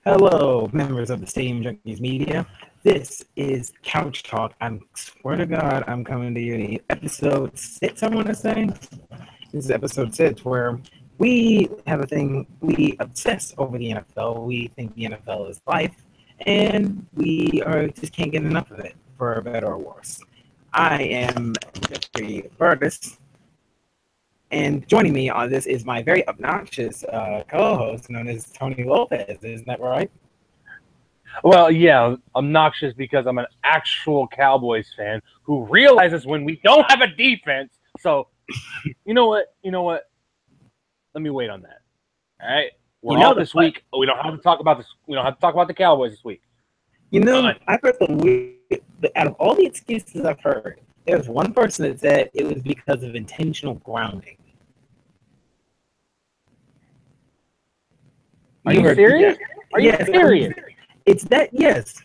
Hello, members of the Stadium Junkies Media. This is Couch Talk. I swear to God, I'm coming to you in episode 6, I want to say. This is episode 6, where we have a thing, we obsess over the NFL. We think the NFL is life, and just can't get enough of it, for better or worse. I am Jeffrey Burtis, and joining me on this is my very obnoxious co-host known as Tony Lopez. Isn't that right? Well, yeah, obnoxious because I'm an actual Cowboys fan who realizes when we don't have a defense. So, you know what? Let me wait on that. All right, we're off this week. We don't have to talk about this. We don't have to talk about the Cowboys this week. I've heard out of all the excuses I've heard, there's one person that said it was because of intentional grounding. Are you serious? Are you serious? It's that, yes.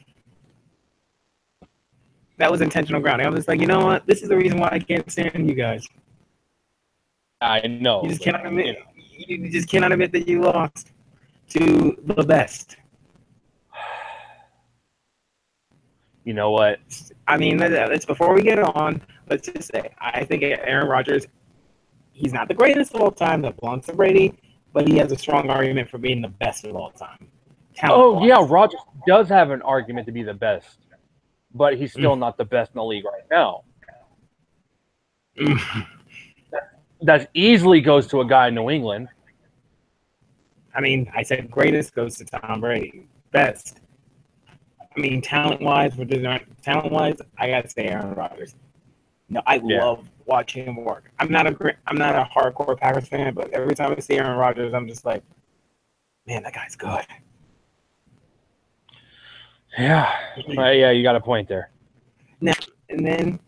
That was intentional grounding. I was just like, you know what? This is the reason why I can't stand you guys. I know. You just cannot admit. You just cannot admit that you lost to the best. You know what? I mean, that's before we get on. Let's just say I think Aaron Rodgers. He's not the greatest of all time. That belongs to Brady, but he has a strong argument for being the best of all time. Yeah, Rodgers does have an argument to be the best, but he's still not the best in the league right now. That easily goes to a guy in New England. I mean, I said greatest goes to Tom Brady. Best. I mean, talent-wise, I gotta say Aaron Rodgers. No, I love watching him work. I'm not a hardcore Packers fan, but every time I see Aaron Rodgers, I'm just like, man, that guy's good. Yeah, you got a point there. Now, and then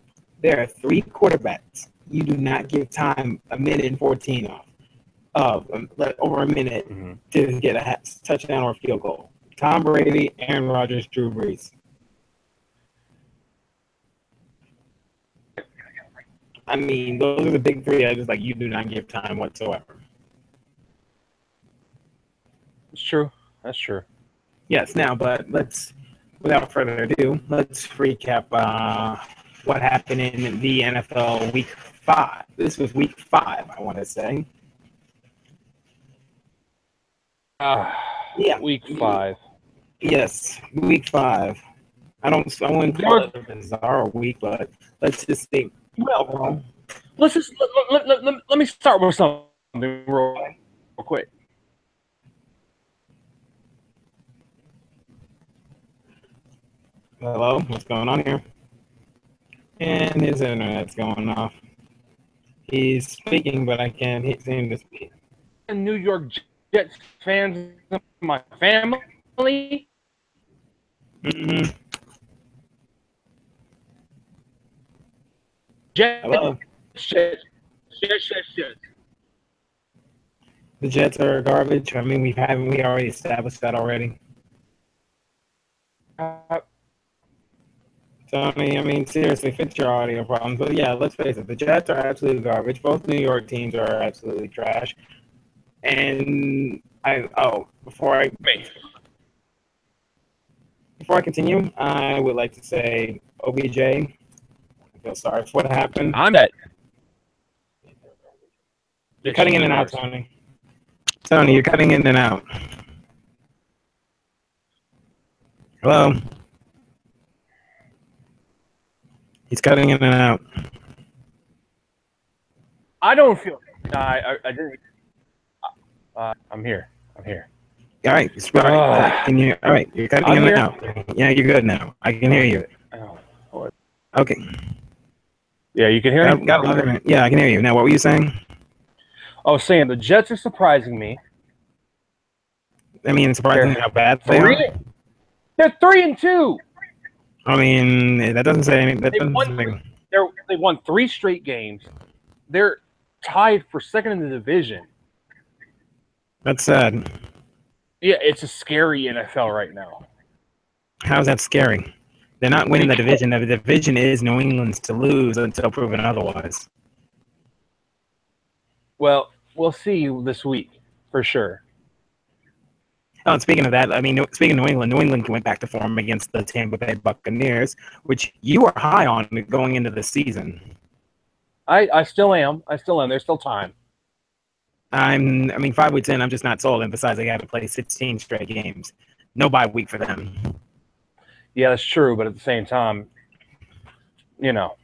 there are 3 quarterbacks you do not give time a minute and 14 over a minute to get a touchdown or a field goal. Tom Brady, Aaron Rodgers, Drew Brees. I mean, those are the big 3. I just like you do not give time whatsoever. It's true. That's true. Yes. Now, but without further ado, let's recap what happened in the NFL Week 5. This was Week 5, I want to say. Week 5. Yes, Week 5. I wouldn't call it a bizarre week, but let's just say. Well, let me start with something real quick. Hello, what's going on here? And his internet's going off. He's speaking, but I can't see him to speak. New York Jets fans, my family. Hello. Jets. The Jets are garbage. I mean, we already established that already. Tony, I mean, seriously, fix your audio problems. But yeah, let's face it, the Jets are absolutely garbage. Both New York teams are absolutely trash. And before I continue, I would like to say, OBJ, I feel sorry for what happened. I'm at. You're cutting in and out, Tony. Tony, you're cutting in and out. Hello? He's cutting in and out. I don't feel. I didn't. I'm here. All right. All right. You're cutting in and out. Yeah, you're good now. I can hear you. Okay. Yeah, you can hear me? Yeah, I can hear you. Now, what were you saying? I was saying the Jets are surprising me. I mean, surprisingly how bad they are. They're 3-2. I mean, that doesn't say anything. They won 3 straight games. They're tied for second in the division. That's sad. Yeah, it's a scary NFL right now. How's that scary? They're not winning the division. The division is New England's to lose until proven otherwise. Well, we'll see this week for sure. Oh, and speaking of that, I mean, speaking of New England went back to form against the Tampa Bay Buccaneers, which you were high on going into the season. I still am. I still am. There's still time. I mean, 5 weeks in, I'm just not sold. And besides, they got to play 16 straight games. No bye week for them. Yeah, that's true. But at the same time, you know.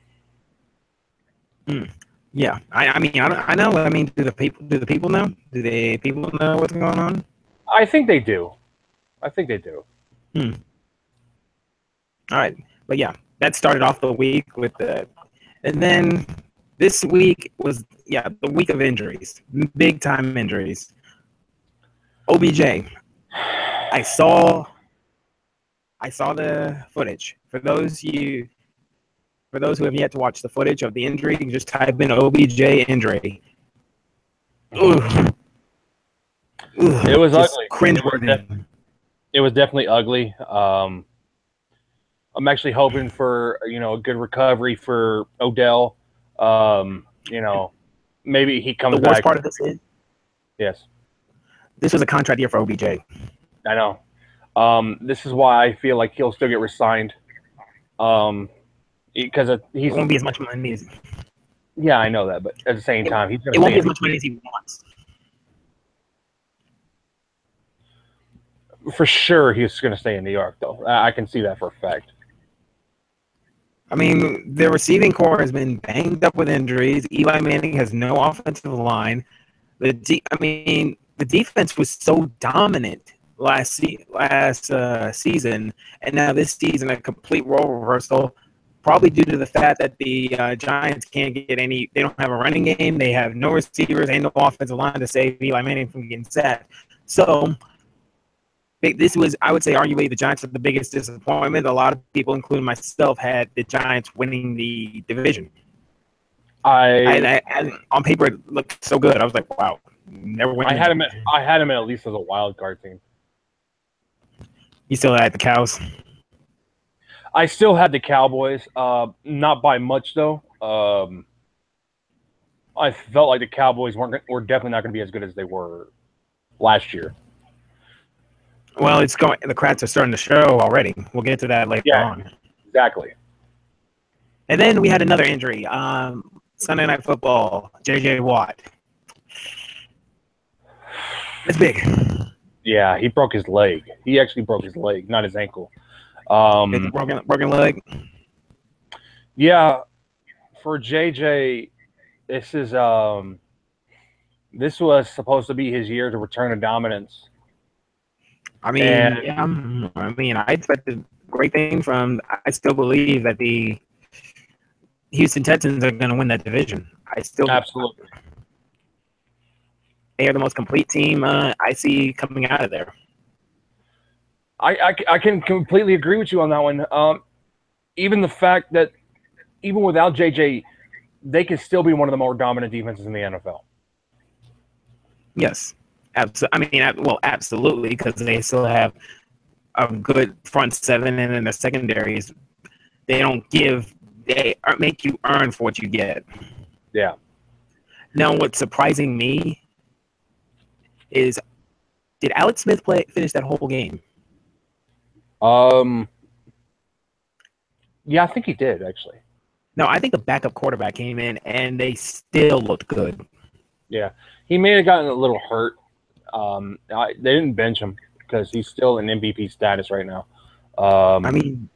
Yeah, I mean, I know. I mean, do the people know? Do the people know what's going on? I think they do. I think they do. All right, but yeah, that started off the week with the, and then this week was the week of injuries, big time injuries. OBJ, I saw the footage. For those who have yet to watch the footage of the injury, you can just type in OBJ injury. Ugh. It was ugly. Cringeworthy. It was definitely ugly. I'm actually hoping for a good recovery for Odell. Maybe he comes back. The worst part of this is yes, this was a contract year for OBJ. I know. This is why I feel like he'll still get re-signed. Because he won't be as much money as. Yeah, I know that, but at the same time, he's it won't be as much money as he wants. For sure, he's going to stay in New York, though. I can see that for a fact. I mean, the receiving core has been banged up with injuries. Eli Manning has no offensive line. The defense was so dominant last season, and now this season a complete role reversal. Probably due to the fact that the Giants can't get any. They don't have a running game. They have no receivers and no offensive line to save Eli Manning from getting sacked. So this was, I would say, arguably the Giants are the biggest disappointment. A lot of people, including myself, had the Giants winning the division. I on paper it looked so good. I was like, wow, never win. I had him at least as a wild card team. You still had the Cows? I still had the Cowboys, not by much though. I felt like the Cowboys were definitely not going to be as good as they were last year. Well, the cracks are starting to show already. We'll get to that later on. Exactly. And then we had another injury. Sunday Night Football, J.J. Watt. It's big. Yeah, he broke his leg. He actually broke his leg, not his ankle. Broken leg. Yeah, for JJ, this was supposed to be his year to return to dominance. I expected great things from. I still believe that the Houston Texans are going to win that division. Absolutely. They are the most complete team I see coming out of there. I can completely agree with you on that one. Even the fact that even without JJ, they can still be one of the more dominant defenses in the NFL. Yes. Absolutely, because they still have a good front seven, and then the secondaries, they make you earn for what you get. Yeah. Now, what's surprising me is, did Alex Smith finish that whole game? Yeah, I think he did actually. No, I think the backup quarterback came in, and they still looked good. Yeah, he may have gotten a little hurt. They didn't bench him because he's still in MVP status right now. I mean,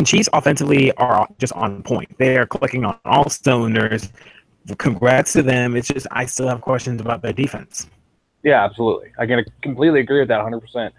Chiefs offensively are just on point. They are clicking on all cylinders. Congrats to them. It's just I still have questions about their defense. Yeah, absolutely. I can completely agree with that 100%.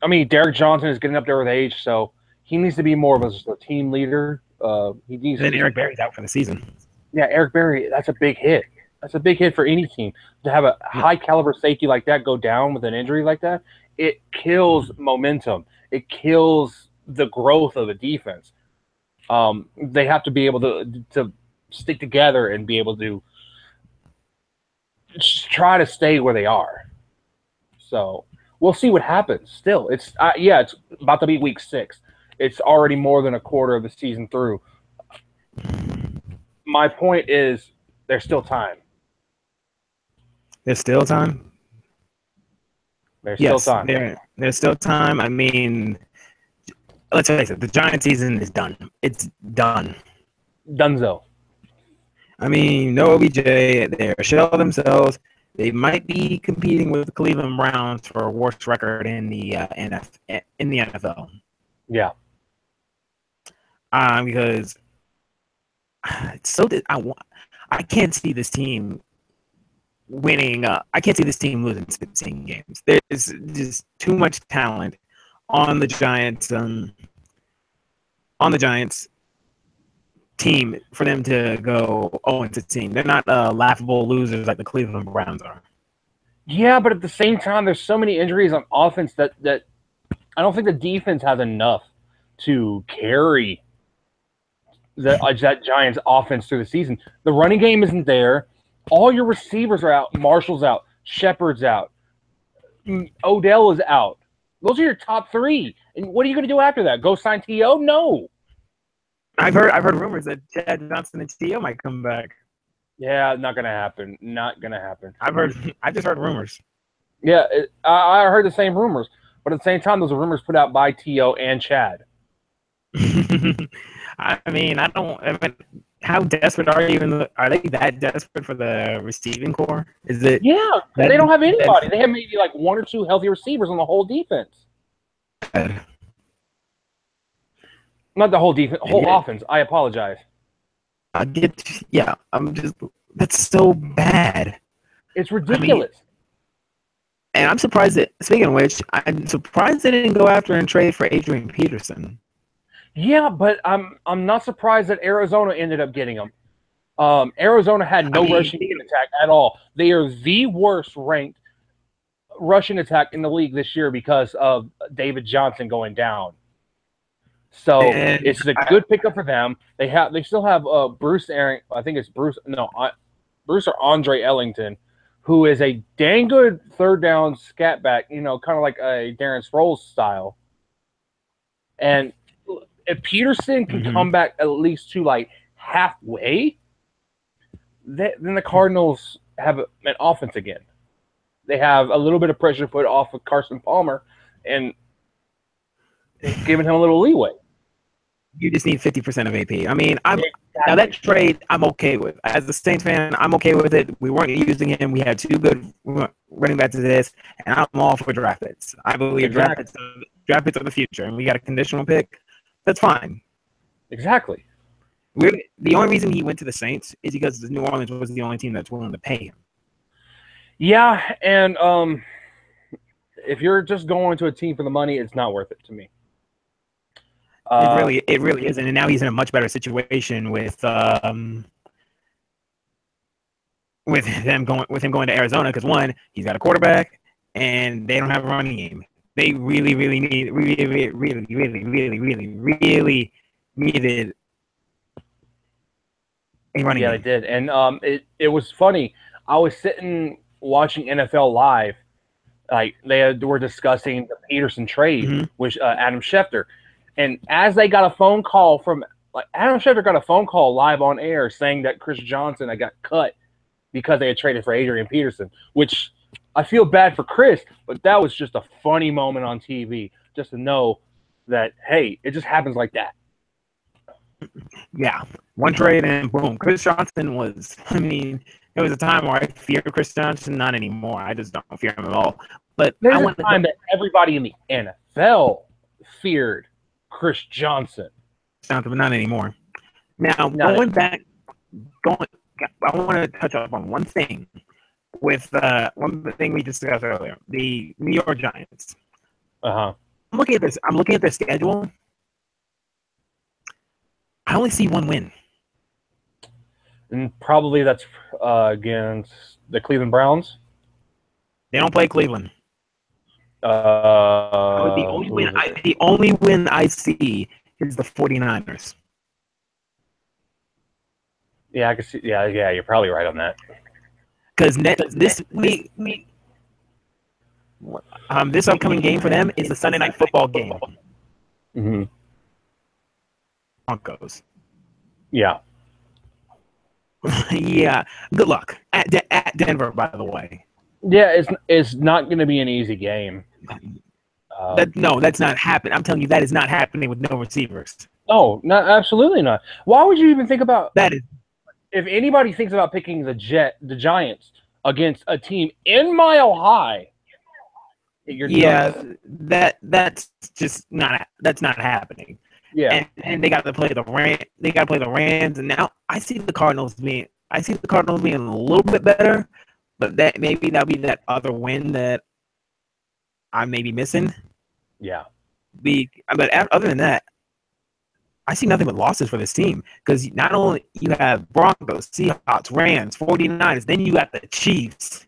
I mean, Derek Johnson is getting up there with age, so he needs to be more of a team leader. Eric Berry's out for the season. Yeah, Eric Berry, that's a big hit. That's a big hit for any team. To have a high-caliber safety like that go down with an injury like that, it kills momentum. It kills the growth of the defense. They have to be able to stick together and be able to try to stay where they are. So we'll see what happens. Still, it's about to be week 6. It's already more than a quarter of the season through. My point is, there's still time. There's still time? There's Yes, still time. there's still time. I mean, let's face it, the Giant season is done. It's done. Dunzo. I mean, no OBJ. They're a shell of themselves. They might be competing with the Cleveland Browns for a worst record in the NFL. Yeah. Because it's so I can't see this team winning. I can't see this team losing 16 games. There's just too much talent on the Giants. On the Giants team for them to go 0-16. They're not laughable losers like the Cleveland Browns are. Yeah, but at the same time, there's so many injuries on offense that I don't think the defense has enough to carry that Giants offense through the season. The running game isn't there. All your receivers are out. Marshall's out. Shepard's out. Odell is out. Those are your top three. And what are you going to do after that? Go sign T.O.? No. I've heard rumors that Chad Johnson and T.O. might come back. Yeah, not going to happen. Not going to happen. I just heard rumors. Yeah, I heard the same rumors. But at the same time, those are rumors put out by T.O. and Chad. I mean, how desperate are you? Are they that desperate for the receiving core? Is it? Yeah, they don't have anybody. They have maybe like one or two healthy receivers on the whole defense. Not the whole defense, whole offense. I apologize. I'm just. That's so bad. It's ridiculous. And I'm surprised that. Speaking of which, I'm surprised they didn't go after and trade for Adrian Peterson. Yeah, but I'm not surprised that Arizona ended up getting him. Arizona had no rushing attack at all. They are the worst ranked rushing attack in the league this year because of David Johnson going down. So it's a good pickup for them. They still have Bruce Aaron. I think it's Bruce. No, Bruce or Andre Ellington, who is a dang good third down scat back. You know, kind of like a Darren Sproles style. And if Peterson can come back at least to like halfway, then the Cardinals have an offense again. They have a little bit of pressure put off of Carson Palmer, and it's giving him a little leeway. You just need 50% of AP. I mean, now that trade I'm okay with. As a Saints fan, I'm okay with it. We weren't using him. We had two good running backs to this, and I'm all for draft picks. I believe draft picks are the future, and we got a conditional pick. That's fine. Exactly. The only reason he went to the Saints is because New Orleans was the only team that's willing to pay him. Yeah, and if you're just going to a team for the money, it's not worth it to me. It really isn't, and now he's in a much better situation with him going to Arizona because one, he's got a quarterback, and they don't have a running game. They really needed a running game. They did, and it was funny. I was sitting watching NFL Live, like they were discussing the Peterson trade with Adam Schefter. And as they got a phone call from Adam Schefter got a phone call live on air saying that Chris Johnson had got cut because they had traded for Adrian Peterson, which I feel bad for Chris, but that was just a funny moment on TV just to know that, hey, it just happens like that. Yeah. One trade and boom. Chris Johnson was, there was a time where I feared Chris Johnson, not anymore. I just don't fear him at all. But there's a time that everybody in the NFL feared Chris Johnson. But not anymore. Now, I want to touch up on one thing with one thing we discussed earlier, the New York Giants. I'm looking at this. I'm looking at their schedule. I only see one win. And probably that's against the Cleveland Browns. They don't play Cleveland. The only win I see is the 49ers. Yeah, I can see. Yeah, you're probably right on that. Because this week, this upcoming game for them is the Sunday Night Football game. Broncos. Yeah. Yeah. Good luck at Denver, by the way. Yeah, it's not going to be an easy game. No, that's not happening. I'm telling you, that is not happening with no receivers. No, absolutely not. Why would you even think about That is, if anybody thinks about picking the Giants against a team in Mile High? You're done. that's just not happening. Yeah, And they got to play the Rams, and now I see the Cardinals being a little bit better, but that'll be that other win that I may be missing. yeah. But other than that, I see nothing but losses for this team because not only you have Broncos, Seahawks, Rams, 49ers, then you got the Chiefs.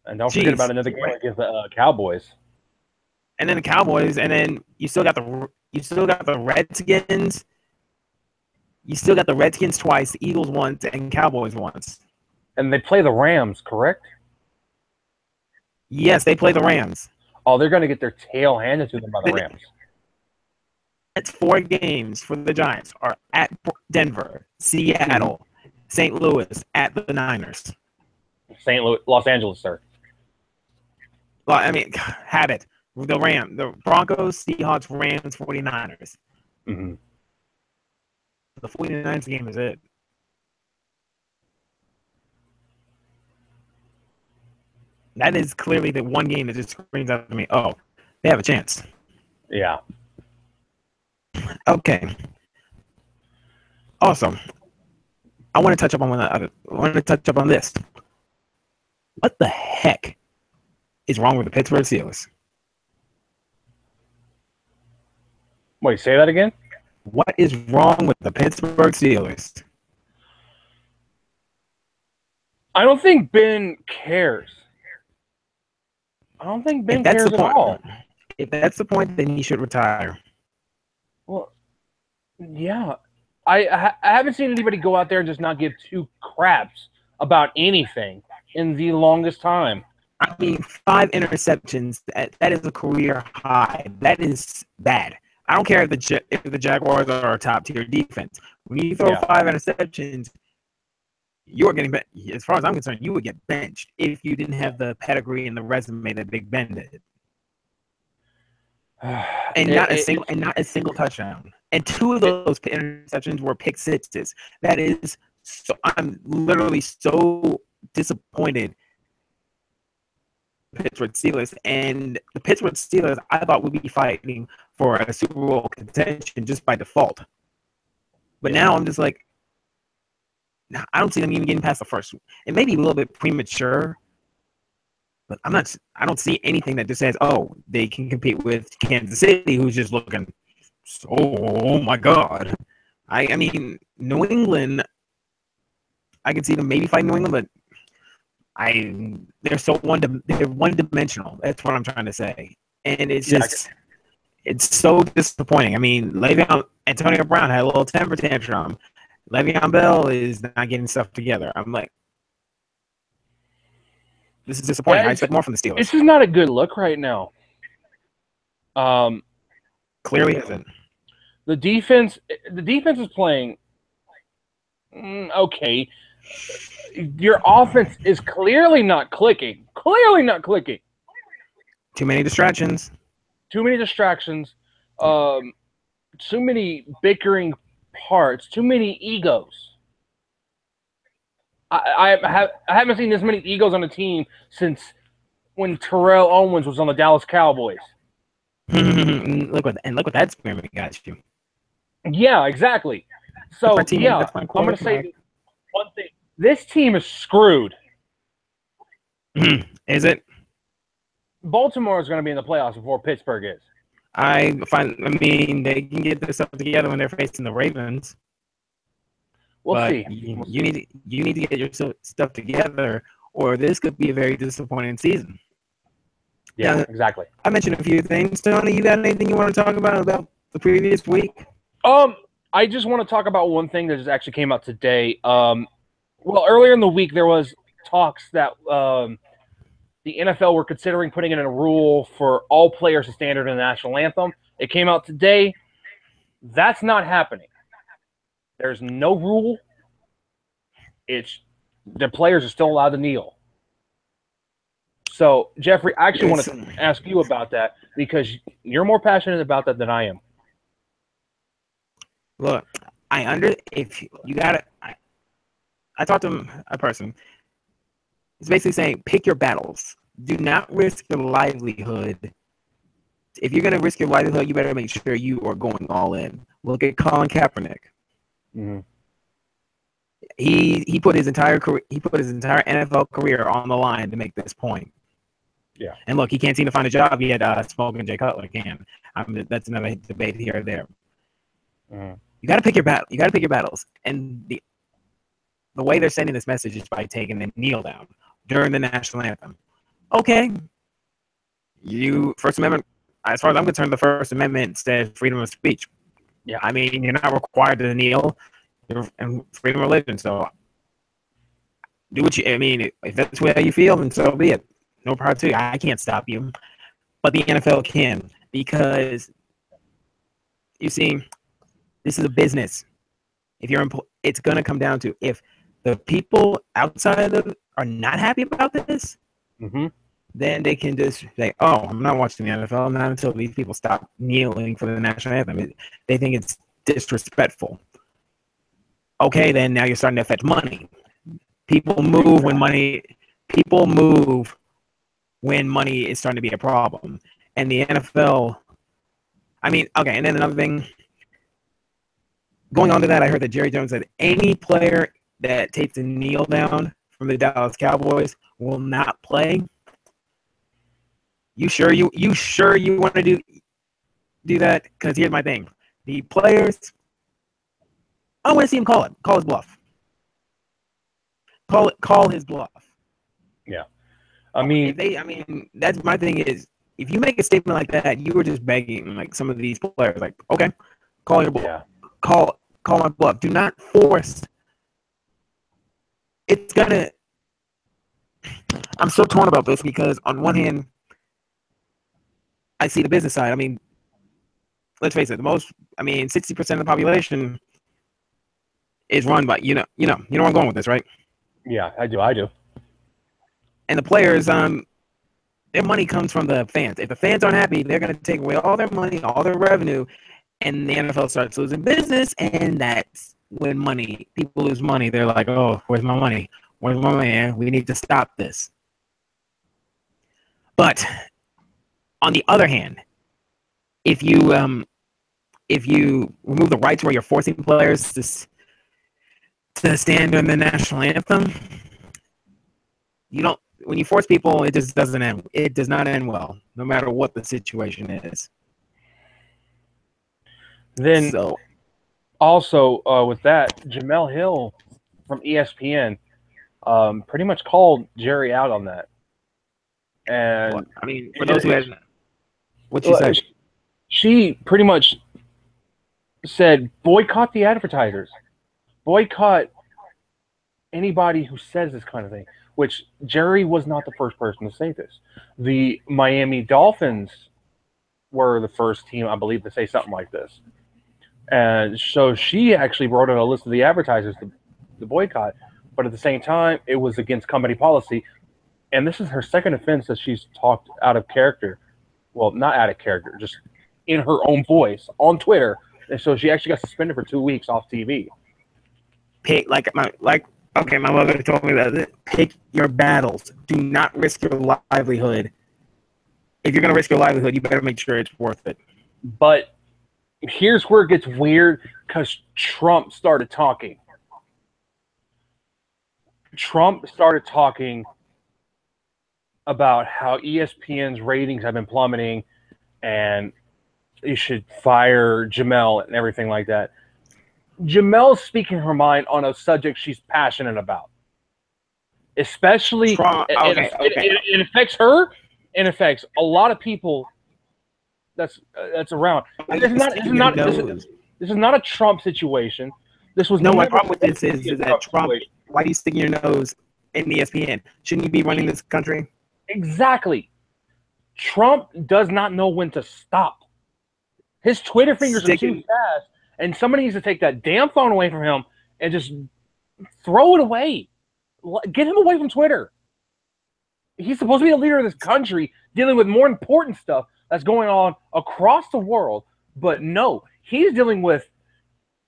And don't forget about another game against the Cowboys. And then the Cowboys, and then you still got the Redskins. You still got the Redskins twice, the Eagles once, and Cowboys once. And they play the Rams, correct? Yes, they play the Rams. Oh, they're going to get their tail handed to them by the Rams. Next 4 games for the Giants are at Denver, Seattle, St. Louis, at the Niners. St. Louis, Los Angeles, sir. Well, I mean, have it. The Broncos, Seahawks, Rams, 49ers. Mm-hmm. The 49ers game is it. That is clearly the one game that just screams out to me, oh, they have a chance. Yeah. Okay. Also, I want to touch up on this. What the heck is wrong with the Pittsburgh Steelers? Wait, say that again? What is wrong with the Pittsburgh Steelers? I don't think Ben cares. I don't think Ben cares at all. If that's the point, then he should retire. Well, yeah. I haven't seen anybody go out there and just not give 2 craps about anything in the longest time. I mean, 5 interceptions, that is a career high. That is bad. I don't care if the Jaguars are a top-tier defense. When you throw 5 interceptions, you're getting as far as I'm concerned, you would get benched if you didn't have the pedigree and the resume that Big Ben did. And not a single touchdown. And 2 of those interceptions were pick sixes. That is so. I'm literally so disappointed. Pittsburgh Steelers, and the Pittsburgh Steelers, I thought would be fighting for a Super Bowl contention just by default. But now I'm just like, I don't see them even getting past the first. It may be a little bit premature, but I don't see anything that just says, oh, they can compete with Kansas City, who's just looking so, oh my God. I mean, New England, I can see them maybe fighting New England, but they're one-dimensional. That's what I'm trying to say. And it's just, it's so disappointing. I mean, Antonio Brown had a little temper tantrum. Le'Veon Bell is not getting stuff together. I'm like, this is disappointing. I expect more from the Steelers. This is not a good look right now. Clearly isn't. The defense is playing okay. Your offense is clearly not clicking. Clearly not clicking. Too many distractions. Too many distractions. Too many bickering parts. Too many egos. I haven't seen this many egos on a team since when Terrell Owens was on the Dallas Cowboys. Look what that experiment got you. Yeah, exactly. So yeah, I'm going to say one thing. This team is screwed. Is it? Baltimore is going to be in the playoffs before Pittsburgh is. I mean, they can get this stuff together when they're facing the Ravens. We'll see. You need to get your stuff together, or this could be a very disappointing season. Yeah, exactly. I mentioned a few things. Tony, you got anything you want to talk about the previous week? I just want to talk about one thing that just actually came out today. Well, earlier in the week, there was talks that the NFL were considering putting in a rule for all players to stand under the national anthem. It came out today. That's not happening. There's no rule. The players are still allowed to kneel. So, Jeffrey, I actually want to ask you about that because you're more passionate about that than I am. Look, if you got it, I talked to a person. It's basically saying pick your battles. Do not risk your livelihood. If you're going to risk your livelihood, you better make sure you are going all in. Look at Colin Kaepernick. Mm-hmm. He put his entire NFL career on the line to make this point. Yeah. And look, he can't seem to find a job yet. Smoking Jay Cutler can. That's another debate here or there. Mm-hmm. You got to pick your battle. You got to pick your battles. And the way they're sending this message is by taking a kneel down during the national anthem. Okay. First Amendment, as far as I'm concerned, the First Amendment says freedom of speech. Yeah. I mean, you're not required to kneel. And freedom of religion. So do what if that's the way you feel, then so be it. No problem to you. I can't stop you. But the NFL can, because you see, this is a business. If you're it's gonna come down to if the people outside of are not happy about this, mm-hmm. then they can just say, "Oh, I'm not watching the NFL not until these people stop kneeling for the national anthem." They think it's disrespectful. Okay, then now you're starting to affect money. People move when money is starting to be a problem. And the NFL, okay, and then another thing, going on to that, I heard that Jerry Jones said any player that takes a kneel down from the Dallas Cowboys will not play. You sure you want to do that? Because here's my thing. The players, I want to see him call his bluff. Call his bluff. Yeah. That's my thing is, if you make a statement like that, you were just begging like some of these players, like, okay, call your bluff. Yeah. Call my bluff. Do not force. I'm so torn about this because on one hand, I see the business side. Let's face it, 60% of the population is run by, you know where I'm going with this, right? Yeah, I do. And the players, their money comes from the fans. If the fans aren't happy, they're going to take away all their money, all their revenue, and the NFL starts losing business. And that's when people lose money. They're like, "Oh, where's my money? Where's my money? We need to stop this." But on the other hand, if you remove the rights where you're forcing players to stand during the national anthem, when you force people, it just doesn't end. It does not end well, no matter what the situation is. Then, also with that, Jemele Hill from ESPN pretty much called Jerry out on that. And for those who hadn't, what she said, she pretty much said, boycott the advertisers, boycott anybody who says this kind of thing. Which Jerry was not the first person to say this. The Miami Dolphins were the first team, I believe, to say something like this. And so she actually wrote on a list of the advertisers to boycott. But at the same time, it was against company policy. And this is her second offense that she's talked out of character. Well, not out of character, just in her own voice on Twitter. And so she actually got suspended for 2 weeks off TV. Okay, my mother told me that pick your battles. Do not risk your livelihood. If you're going to risk your livelihood, you better make sure it's worth it. But here's where it gets weird, because Trump started talking. Trump started talking about how ESPN's ratings have been plummeting and you should fire Jemele and everything like that. Jemele's speaking her mind on a subject she's passionate about. Especially, it affects her and affects a lot of people that's around. This is not a Trump situation. This was my problem with this is that Trump. Why are you sticking your nose in ESPN? Shouldn't you be running this country? Exactly. Trump does not know when to stop. His Twitter fingers are too fast. And somebody needs to take that damn phone away from him and just throw it away. Get him away from Twitter. He's supposed to be the leader of this country, dealing with more important stuff that's going on across the world. But no, he's dealing with,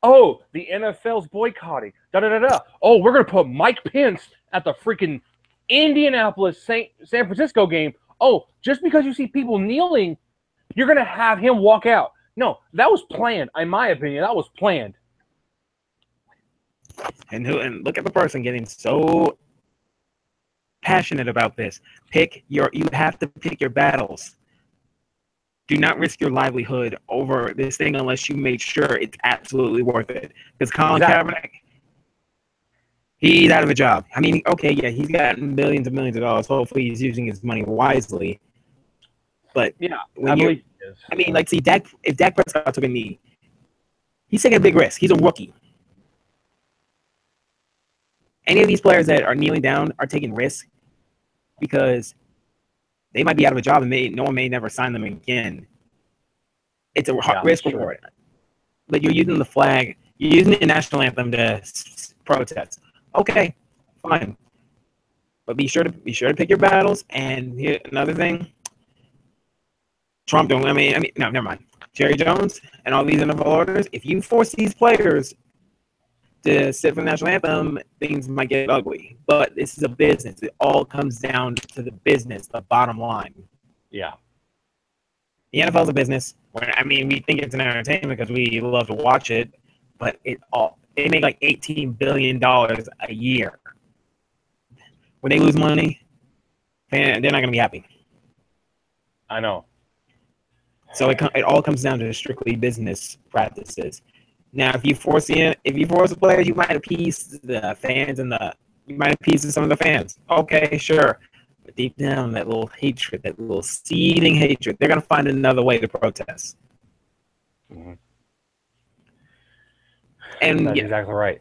oh, the NFL's boycotting. Da da da da. Oh, we're gonna put Mike Pence at the freaking Indianapolis San Francisco game. Oh, just because you see people kneeling, you're gonna have him walk out. No, that was planned. In my opinion, that was planned. And look at the person getting so passionate about this. You have to pick your battles. Do not risk your livelihood over this thing unless you make sure it's absolutely worth it. Because Colin Kaepernick, he's out of a job. I mean, okay, yeah, he's got millions and millions of dollars. Hopefully he's using his money wisely. But yeah, I mean, like, see, if Dak Prescott took a knee, he's taking a big risk. He's a rookie. Any of these players that are kneeling down are taking risks because they might be out of a job and no one may never sign them again. It's a risk reward. But you're using the flag, you're using the national anthem to protest. Okay, fine. But be sure to pick your battles. And here, another thing, Trump don't. I mean, no, never mind. Jerry Jones and all these NFL orders. If you force these players to sit for the national anthem, things might get ugly. But this is a business. It all comes down to the business, the bottom line. Yeah. The NFL is a business. I mean, we think it's an entertainment because we love to watch it, but they make like $18 billion a year. When they lose money, they're not going to be happy. I know. So it all comes down to strictly business practices. Now, if you force the players, you might appease the fans you might appease some of the fans. Okay, sure. But deep down, that little hatred, that little seething hatred, they're going to find another way to protest. Mm-hmm. And that's exactly right.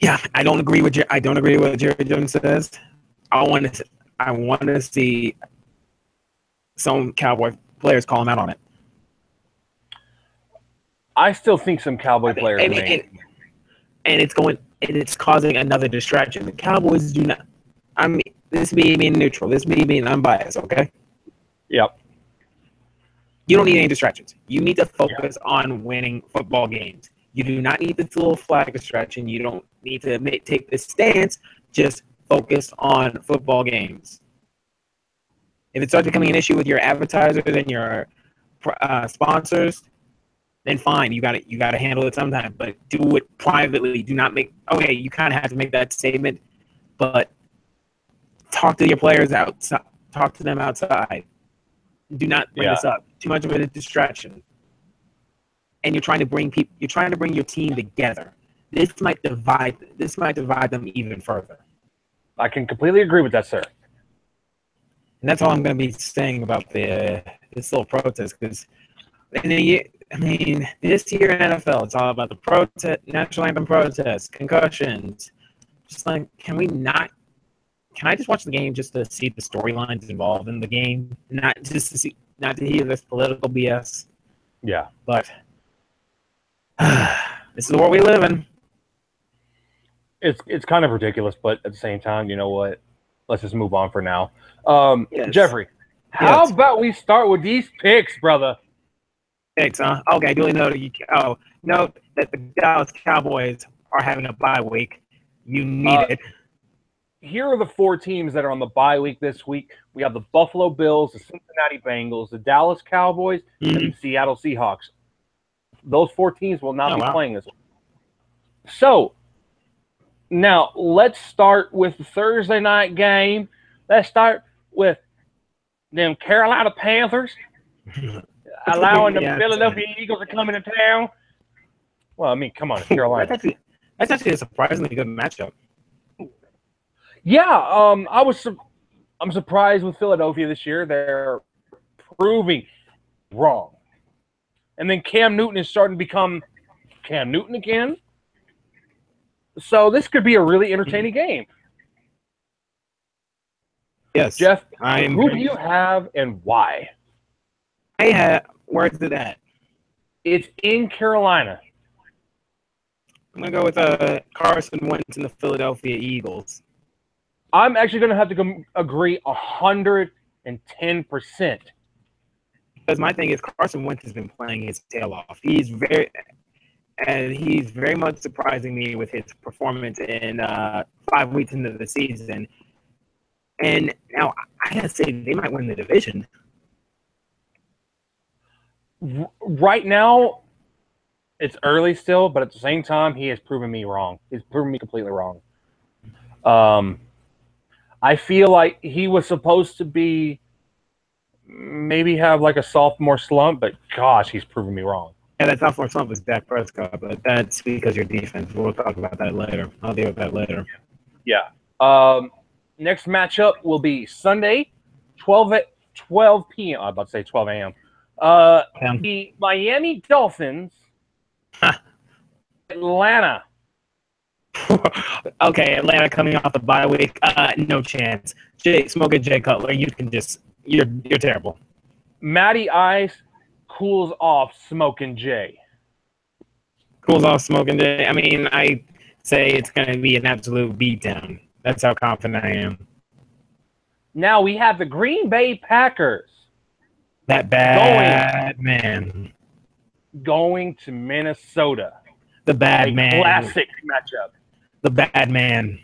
Yeah, I don't agree with what Jerry Jones says. I want to see some Cowboy players call him out on it. I still think some Cowboy players and it's causing another distraction. The Cowboys do not. I mean, this me being neutral. This me being unbiased. Okay. Yep. You don't need any distractions. You need to focus on winning football games. You do not need this little flag distraction. You don't need to take this stance. Just focus on football games. If it starts becoming an issue with your advertisers and your sponsors, then fine, you got to handle it sometime. But do it privately. Do not make. Okay, you kind of have to make that statement, but talk to your players outside. Talk to them outside. Do not bring this up. Too much of a distraction. And you're trying to bring your team together. This might divide them even further. I can completely agree with that, sir. And that's all I'm going to be saying about this little protest. Because this year in NFL, it's all about the protest, national anthem protests, concussions. Just like, can I just watch the game just to see the storylines involved in the game, not to hear this political BS? Yeah. But this is the world we live in. It's kind of ridiculous, but at the same time, you know what? Let's just move on for now. Yes. Jeffrey, how about we start with these picks, brother? Picks, huh? Okay, duly noted. Note that the Dallas Cowboys are having a bye week. You need it. Here are the 4 teams that are on the bye week this week. We have the Buffalo Bills, the Cincinnati Bengals, the Dallas Cowboys, and the Seattle Seahawks. Those 4 teams will not be playing this week. So, now let's start with the Thursday night game. Let's start with them Carolina Panthers allowing the Philadelphia Eagles to come into town. Well, I mean, come on, it's Carolina. That's actually a surprisingly good matchup. Yeah, I'm surprised with Philadelphia this year. They're proving wrong. And then Cam Newton is starting to become Cam Newton again. So this could be a really entertaining game. Yes. Jeff, who do you have and why? Where's it at? It's in Carolina. I'm going to go with Carson Wentz and the Philadelphia Eagles. I'm actually going to have to agree 110%. Because my thing is Carson Wentz has been playing his tail off. He's very much surprising me with his performance in 5 weeks into the season. And now I gotta say they might win the division. Right now, it's early still, but at the same time, he has proven me wrong. He's proven me completely wrong. I feel like he was supposed to be maybe have like a sophomore slump, but gosh, he's proven me wrong. Yeah, that sophomore slump is Dak Prescott, but that's because your defense. We'll talk about that later. I'll deal with that later. Yeah. Next matchup will be Sunday, 12 p.m. I'm about to say 12 a.m. The Miami Dolphins, Atlanta. Okay, Atlanta coming off the bye week. No chance. Smoking Jay Cutler, you're terrible. Matty Ice cools off Smoking Jay. Cools off Smoking Jay. I mean, I say it's going to be an absolute beatdown. That's how confident I am. Now we have the Green Bay Packers. That bad man. Going to Minnesota. The bad man. Classic matchup. The bad man.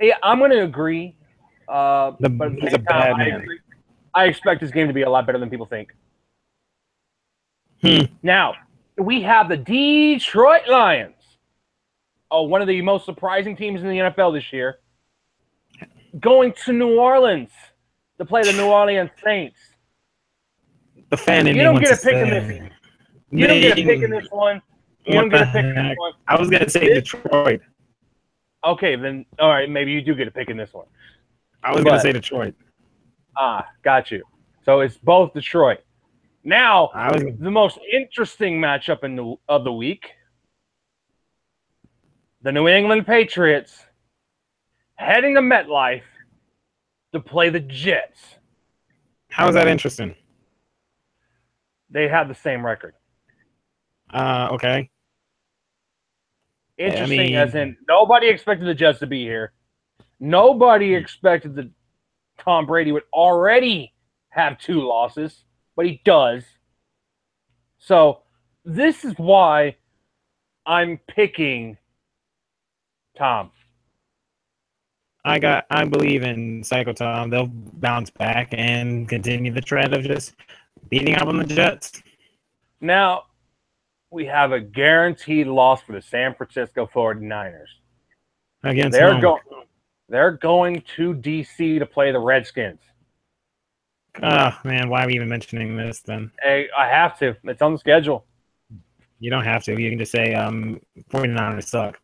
Yeah, I'm going to agree. But he's a bad man. I expect this game to be a lot better than people think. Now, we have the Detroit Lions. Oh, one of the most surprising teams in the NFL this year. Going to New Orleans to play the New Orleans Saints. The fan in you don't get a pick in this. You don't get a pick in this one. You don't get a pick in this one. I was going to say Detroit. Okay, then, all right, maybe you do get a pick in this one. I was going to say Detroit. Got you. So it's both Detroit. Now, the most interesting matchup of the week, the New England Patriots heading to MetLife to play the Jets. How is that interesting? They have the same record. Okay. Interesting as in nobody expected the Jets to be here. Nobody expected that Tom Brady would already have 2 losses, but he does. So this is why I'm picking Tom. I believe in Psycho Tom. They'll bounce back and continue the trend of just beating up on the Jets. Now, we have a guaranteed loss for the San Francisco 49ers. They're going to D.C. to play the Redskins. Oh, man, why are we even mentioning this then? Hey, I have to. It's on the schedule. You don't have to. You can just say 49ers suck.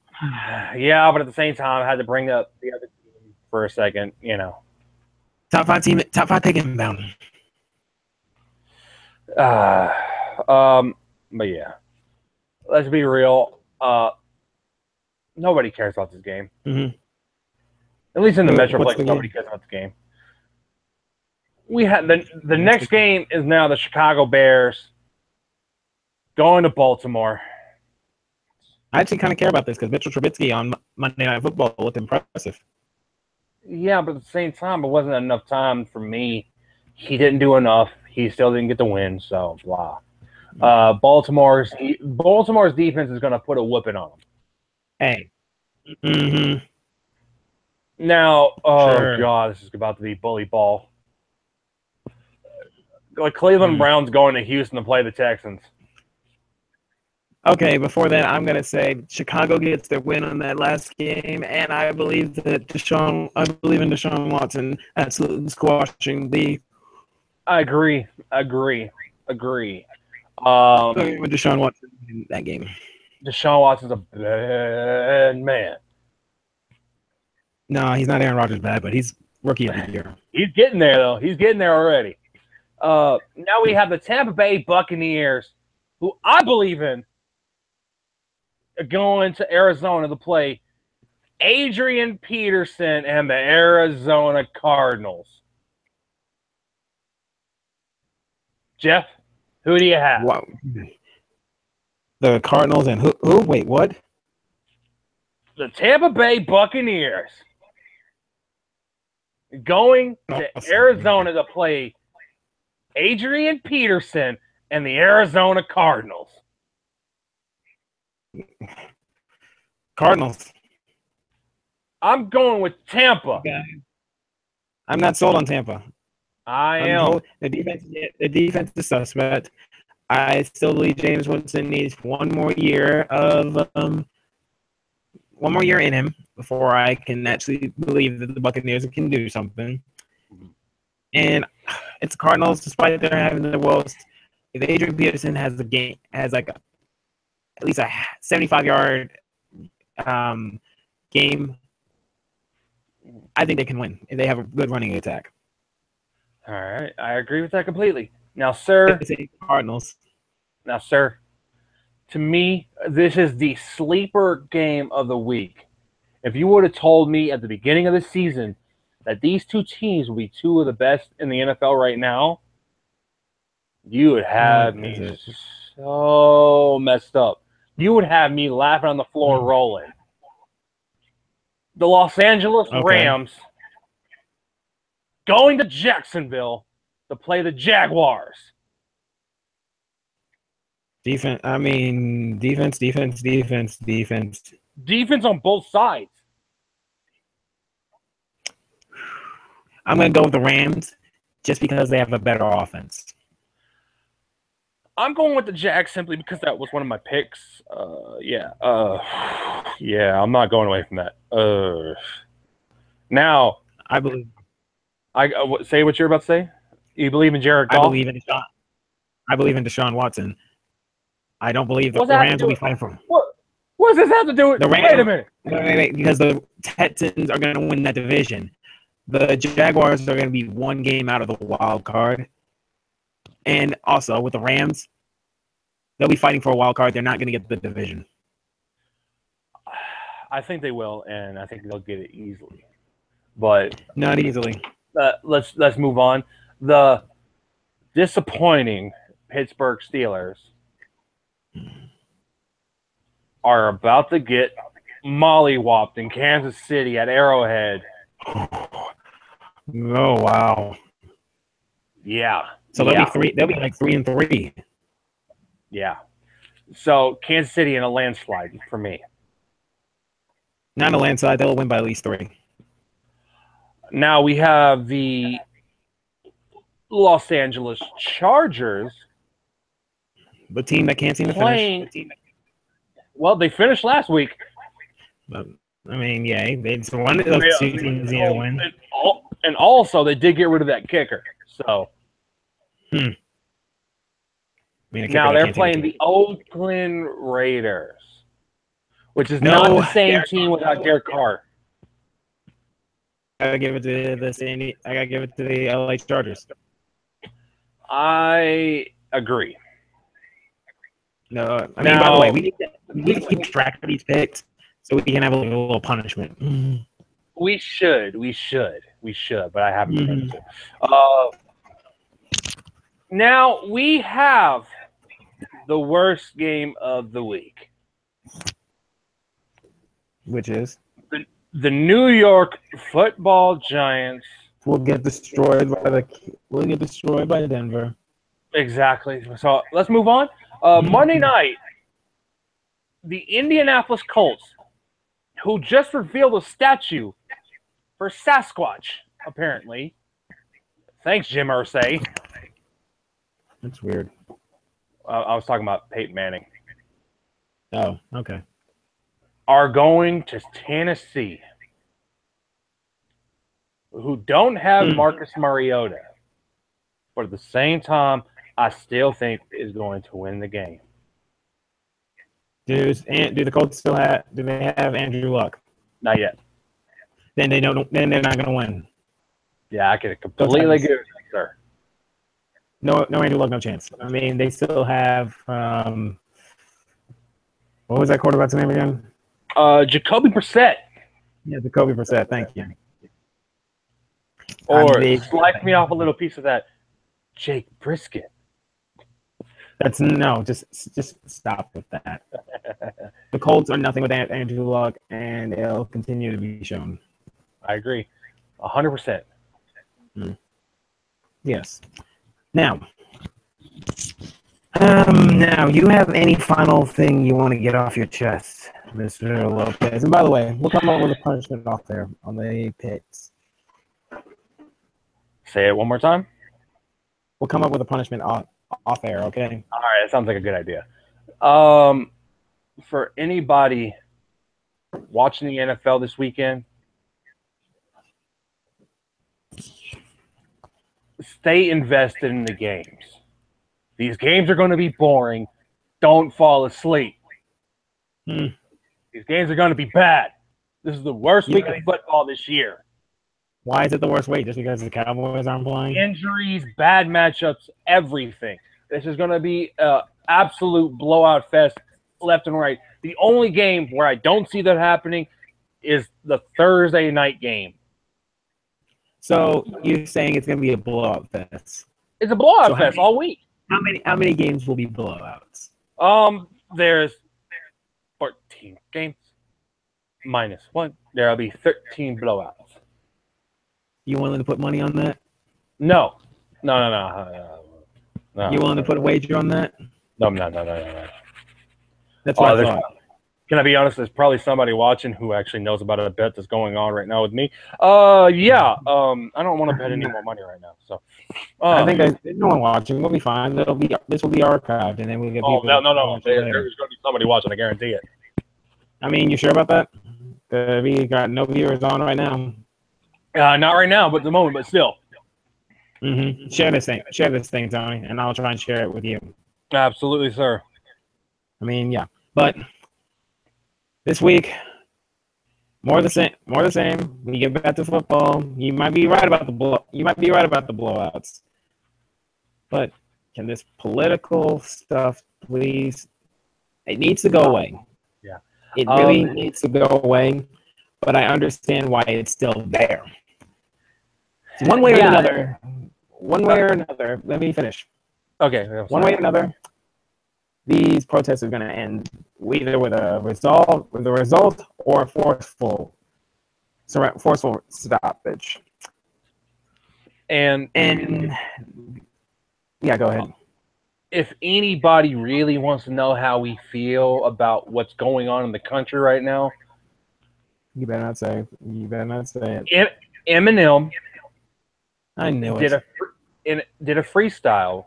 Yeah, but at the same time, I had to bring up the other team for a second, you know. Top 5 pick inbound. But yeah. Let's be real. Nobody cares about this game. Mm-hmm. At least in the Metroplex, nobody cares about the game. We had the next game is now the Chicago Bears going to Baltimore. I actually kind of care about this because Mitchell Trubisky on Monday Night Football looked impressive. Yeah, but at the same time, it wasn't enough time for me. He didn't do enough. He still didn't get the win, so blah. Baltimore's defense is going to put a whooping on them. Hey. Mm-hmm. Now, God, this is about to be bully ball. Like Cleveland Browns going to Houston to play the Texans. Okay, before that, I'm going to say Chicago gets their win on that last game, and I believe in Deshaun Watson absolutely squashing the. I agree. With Deshaun Watson in that game. Deshaun Watson's a bad man. No, he's not Aaron Rodgers bad, but he's rookie of the year. He's getting there, though. He's getting there already. Now we have the Tampa Bay Buccaneers, who I believe in, going to Arizona to play Adrian Peterson and the Arizona Cardinals. Jeff, who do you have? Wow. The Cardinals and who? Wait, what? The Tampa Bay Buccaneers going to Arizona to play Adrian Peterson and the Arizona Cardinals. Cardinals. I'm going with Tampa. Okay. I'm not sold on Tampa. I am. The defense is suspect. I still believe James Winston needs one more year in him before I can actually believe that the Buccaneers can do something. And it's Cardinals, despite their having the worst. If Adrian Peterson has at least a 75-yard game, I think they can win if they have a good running attack. All right, I agree with that completely. Now, sir, Cardinals. Now, sir, to me, this is the sleeper game of the week. If you would have told me at the beginning of the season that these two teams would be two of the best in the NFL right now, you would have me so messed up. You would have me laughing on the floor, rolling. The Los Angeles Rams going to Jacksonville to play the Jaguars. Defense on both sides. I'm going to go with the Rams just because they have a better offense. I'm going with the Jags simply because that was one of my picks. Yeah, I'm not going away from that. Now, I believe. Say what you're about to say. You believe in Jared Goff? I believe in Deshaun Watson. I don't believe the Rams will be fighting for him. What does this have to do with the Rams? Wait a minute. Wait, because the Texans are going to win that division. The Jaguars are going to be one game out of the wild card. And also, with the Rams, they'll be fighting for a wild card. They're not going to get the division. I think they will, and I think they'll get it easily. But not easily. Let's move on. The disappointing Pittsburgh Steelers are about to get mollywopped in Kansas City at Arrowhead. Oh wow! Yeah. So they'll be three. They'll be like 3-3. Yeah. So Kansas City in a landslide for me. Not a landslide. They'll win by at least 3. Now we have the Los Angeles Chargers. The team that can't seem to finish. Well, they finished last week. But, I mean, yeah, it's one of those two teams need to win. And also, they did get rid of that kicker. So I mean, now they're playing the Oakland Raiders, which is not the same team without Derek Carr. I gotta give it to the LA Chargers. I agree. No, I mean, by the way, we need to keep track of these picks so we can have a little punishment. We should, but I haven't been to. Now we have the worst game of the week, which is the New York Football Giants. Will get destroyed by Denver. Exactly. So let's move on. Monday night, the Indianapolis Colts, who just revealed a statue for Sasquatch, apparently. Thanks, Jim Irsay. That's weird. I was talking about Peyton Manning. Oh, okay. Are going to Tennessee, who don't have Marcus Mariota. But at the same time, I still think is going to win the game. Do the Colts still have? Do they have Andrew Luck? Not yet. Then they don't. Then they're not going to win. Yeah, I can completely agree with you, sir. No Andrew Luck, no chance. I mean, they still have. What was that quarterback's name again? Jacoby Brissett. Yeah, Jacoby Brissett. Thank you. Or slice me off a little piece of that, Jake Brisket. Just stop with that. The Colts are nothing with Andrew Luck, and it'll continue to be shown. I agree, 100%. Yes. Now, now, you have any final thing you want to get off your chest, Mr. Lopez? And by the way, we'll come up with a punishment off there on the picks. Say it one more time. We'll come up with a punishment off air, okay? All right, that sounds like a good idea. For anybody watching the NFL this weekend, stay invested in the games. These games are going to be boring. Don't fall asleep. These games are going to be bad. This is the worst week of football this year. Why is it the worst week? Just because the Cowboys aren't playing? Injuries, bad matchups, everything. This is going to be an absolute blowout fest left and right. The only game where I don't see that happening is the Thursday night game. So you're saying it's going to be a blowout fest? It's a blowout fest all week. How many games will be blowouts? There's 14 games minus 1. There'll be 13 blowouts. You willing to put money on that? No. You willing to put a wager on that? No. That's what I thought. Can I be honest? There's probably somebody watching who actually knows about a bet that's going on right now with me. Yeah. I don't want to bet any more money right now. So, I think there's no one watching. We'll be fine. This will be archived, and then we'll get people. No. There's going to be somebody watching. I guarantee it. I mean, you sure about that? We got no viewers on right now. Not right now, but at the moment, but still. Share this thing, Tony, and I'll try and share it with you. Absolutely, sir. I mean, yeah, but this week, more of the same. We get back to football. You might be right about the blowouts, but can this political stuff please? It needs to go away. Yeah, it really needs to go away. But I understand why it's still there. So one way or another. Let me finish. Okay. One way or another, these protests are going to end either with a result or a forceful stoppage. And yeah, go ahead. If anybody really wants to know how we feel about what's going on in the country right now, you better not say it. Eminem, I knew it. Did a freestyle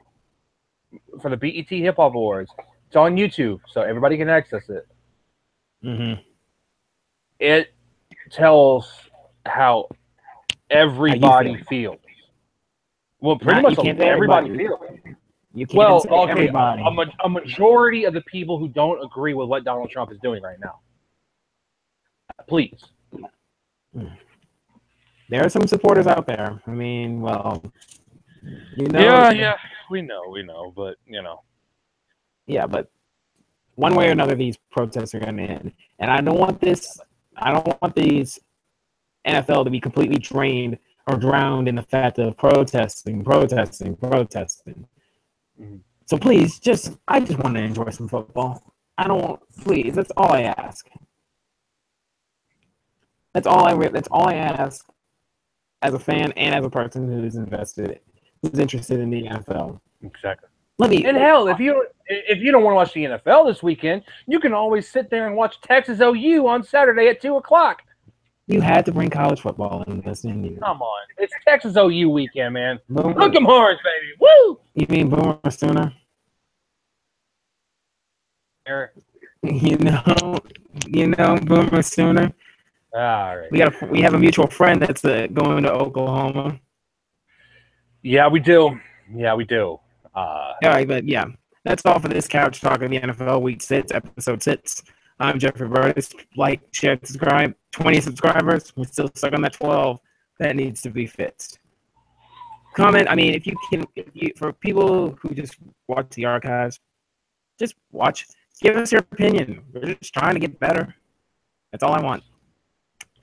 for the BET Hip Hop Awards. It's on YouTube, so everybody can access it. It tells how everybody feels. Well, pretty much everybody feels. You can't say everybody. A majority of the people who don't agree with what Donald Trump is doing right now. Please. There are some supporters out there. I mean, well, Yeah, we know, but Yeah, but one way or another, these protests are going to end, and I don't want these NFL to be completely drained or drowned in the fact of protesting. So please, I just want to enjoy some football. Please, that's all I ask. That's all I ask as a fan and as a person who's interested in the NFL. Exactly. Hell, if you don't want to watch the NFL this weekend, you can always sit there and watch Texas OU on Saturday at 2:00. You had to bring college football in this, didn't you? Come on, it's Texas OU weekend, man. Look 'em horns, baby. Woo! You mean Boomer Sooner? You know Boomer Sooner. All right. We have a mutual friend that's going to Oklahoma. Yeah, we do. All right, but yeah, that's all for this Couch Talk of the NFL Week 6, Episode 6. I'm Jeffrey Burtis. Like, share, subscribe. 20 subscribers. We're still stuck on that 12. That needs to be fixed. Comment. I mean, for people who just watch the archives, just watch. Give us your opinion. We're just trying to get better. That's all I want.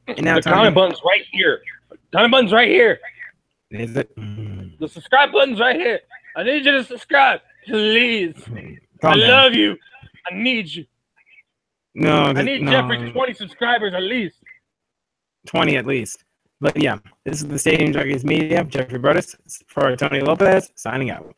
And now the comment button's right here. Comment button's right here. Is it? The subscribe button's right here. I need you to subscribe, please. I love you. I need you. No, I need Jeffrey 20 subscribers at least. 20 at least. But yeah, this is the Stadium Junkies Media. Jeffrey Brothers for Tony Lopez signing out.